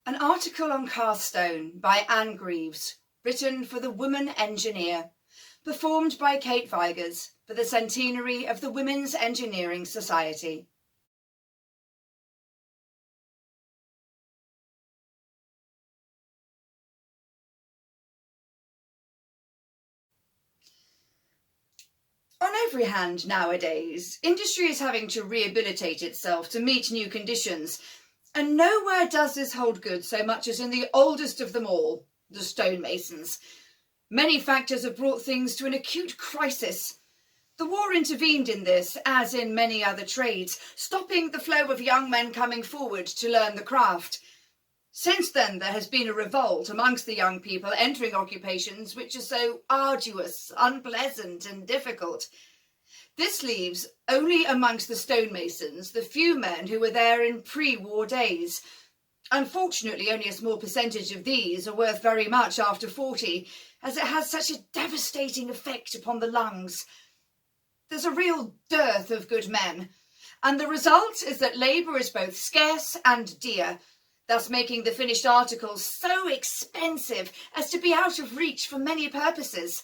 An article on cast stone by Anne Greaves, written for the Woman Engineer, performed by Kate Vigurs for the centenary of the Women's Engineering Society. On every hand nowadays, industry is having to rehabilitate itself to meet new conditions, and nowhere does this hold good so much as in the oldest of them all, the stonemasons. Many factors have brought things to an acute crisis. The war intervened in this, as in many other trades, stopping the flow of young men coming forward to learn the craft. Since then, there has been a revolt amongst the young people entering occupations which are so arduous, unpleasant, and difficult. This leaves only amongst the stonemasons the few men who were there in pre-war days. Unfortunately, only a small percentage of these are worth very much after 40, as it has such a devastating effect upon the lungs. There's a real dearth of good men, and the result is that labour is both scarce and dear, thus making the finished articles so expensive as to be out of reach for many purposes.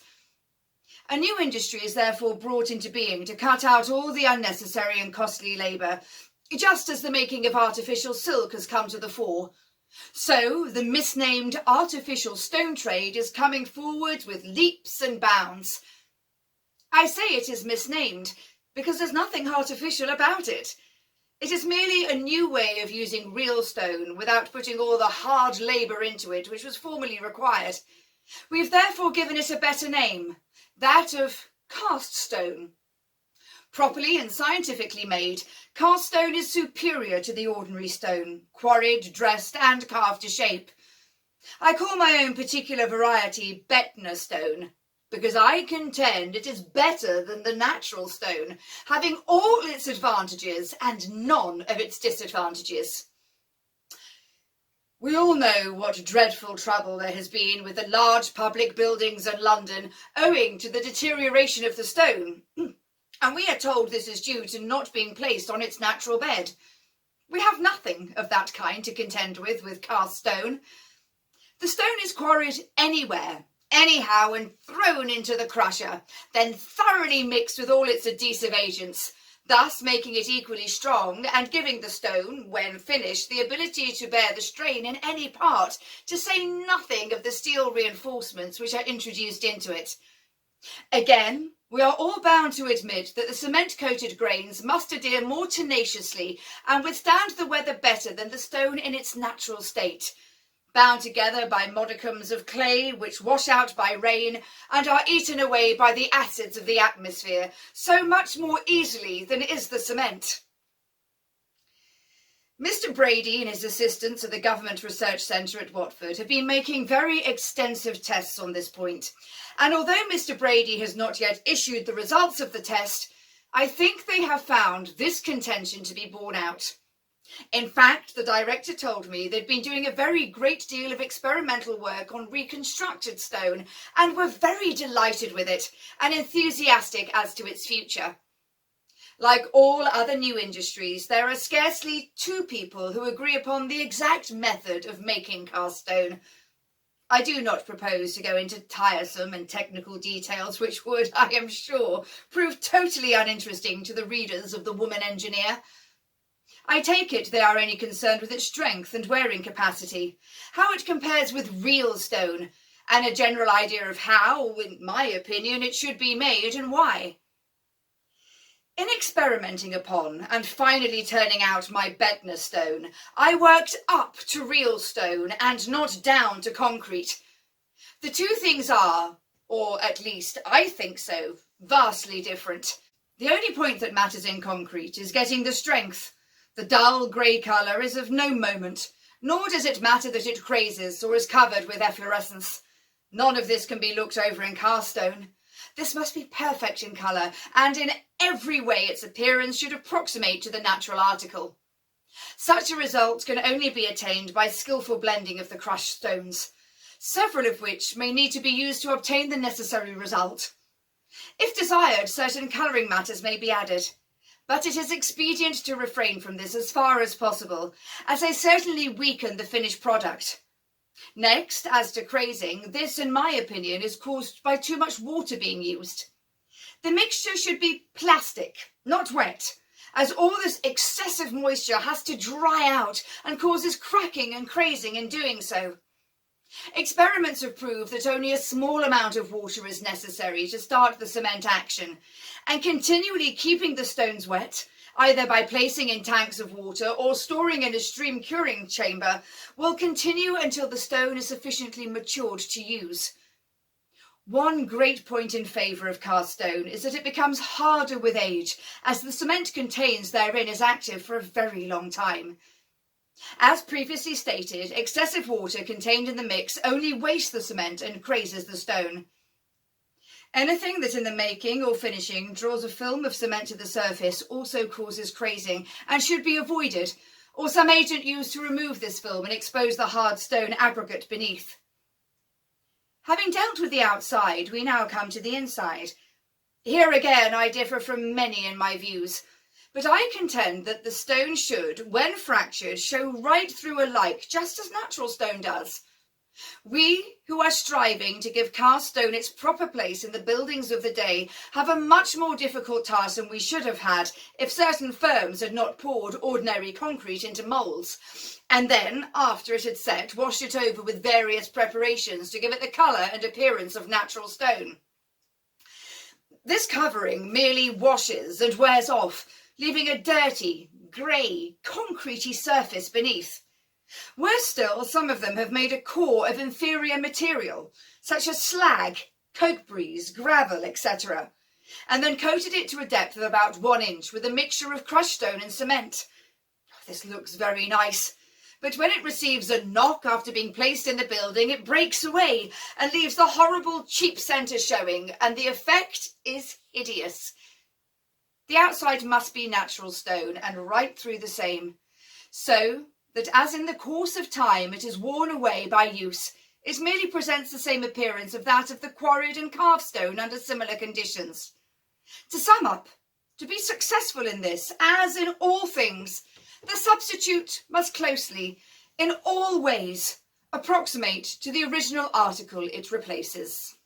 A new industry is therefore brought into being to cut out all the unnecessary and costly labour, just as the making of artificial silk has come to the fore. So the misnamed artificial stone trade is coming forward with leaps and bounds. I say it is misnamed because there's nothing artificial about it. It is merely a new way of using real stone without putting all the hard labour into it which was formerly required. We've therefore given it a better name, that of cast stone. Properly and scientifically made, cast stone is superior to the ordinary stone, quarried, dressed and carved to shape. I call my own particular variety Bettner stone, because I contend it is better than the natural stone, having all its advantages and none of its disadvantages. We all know what dreadful trouble there has been with the large public buildings in London owing to the deterioration of the stone, and we are told this is due to not being placed on its natural bed. We have nothing of that kind to contend with cast stone. The stone is quarried anywhere, anyhow, and thrown into the crusher, then thoroughly mixed with all its adhesive agents, thus making it equally strong and giving the stone, when finished, the ability to bear the strain in any part, to say nothing of the steel reinforcements which are introduced into it. Again, we are all bound to admit that the cement-coated grains must adhere more tenaciously and withstand the weather better than the stone in its natural state, bound together by modicums of clay which wash out by rain and are eaten away by the acids of the atmosphere so much more easily than is the cement. Mr. Brady and his assistants at the Government Research Centre at Watford have been making very extensive tests on this point, and although Mr. Brady has not yet issued the results of the test, I think they have found this contention to be borne out. In fact, the director told me they'd been doing a very great deal of experimental work on reconstructed stone and were very delighted with it and enthusiastic as to its future. Like all other new industries, there are scarcely two people who agree upon the exact method of making cast stone. I do not propose to go into tiresome and technical details which would, I am sure, prove totally uninteresting to the readers of the Woman Engineer. I take it they are only concerned with its strength and wearing capacity, how it compares with real stone, and a general idea of how, in my opinion, it should be made and why. In experimenting upon and finally turning out my Bettner stone, I worked up to real stone and not down to concrete. The two things are, or at least I think so, vastly different. The only point that matters in concrete is getting the strength. The dull grey colour is of no moment, nor does it matter that it crazes or is covered with efflorescence. None of this can be looked over in cast stone. This must be perfect in colour, and in every way its appearance should approximate to the natural article. Such a result can only be attained by skilful blending of the crushed stones, several of which may need to be used to obtain the necessary result. If desired, certain colouring matters may be added, but it is expedient to refrain from this as far as possible, as they certainly weaken the finished product. Next, as to crazing, this, in my opinion, is caused by too much water being used. The mixture should be plastic, not wet, as all this excessive moisture has to dry out and causes cracking and crazing in doing so. Experiments have proved that only a small amount of water is necessary to start the cement action, and continually keeping the stones wet, either by placing in tanks of water or storing in a stream curing chamber, will continue until the stone is sufficiently matured to use. One great point in favour of cast stone is that it becomes harder with age, as the cement contained therein is active for a very long time. As previously stated, excessive water contained in the mix only wastes the cement and crazes the stone. Anything that in the making or finishing draws a film of cement to the surface also causes crazing and should be avoided, or some agent used to remove this film and expose the hard stone aggregate beneath. Having dealt with the outside, we now come to the inside. Here again I differ from many in my views, but I contend that the stone should, when fractured, show right through alike, just as natural stone does. We, who are striving to give cast stone its proper place in the buildings of the day, have a much more difficult task than we should have had if certain firms had not poured ordinary concrete into moulds, and then, after it had set, washed it over with various preparations to give it the colour and appearance of natural stone. This covering merely washes and wears off, leaving a dirty, grey, concretey surface beneath. Worse still, some of them have made a core of inferior material, such as slag, cokebreeze, gravel, etc., and then coated it to a depth of about 1 inch with a mixture of crushed stone and cement. This looks very nice, but when it receives a knock after being placed in the building, it breaks away and leaves the horrible cheap centre showing, and the effect is hideous. The outside must be natural stone and right through the same, so that as in the course of time it is worn away by use, it merely presents the same appearance of that of the quarried and carved stone under similar conditions. To sum up, to be successful in this, as in all things, the substitute must closely, in all ways, approximate to the original article it replaces.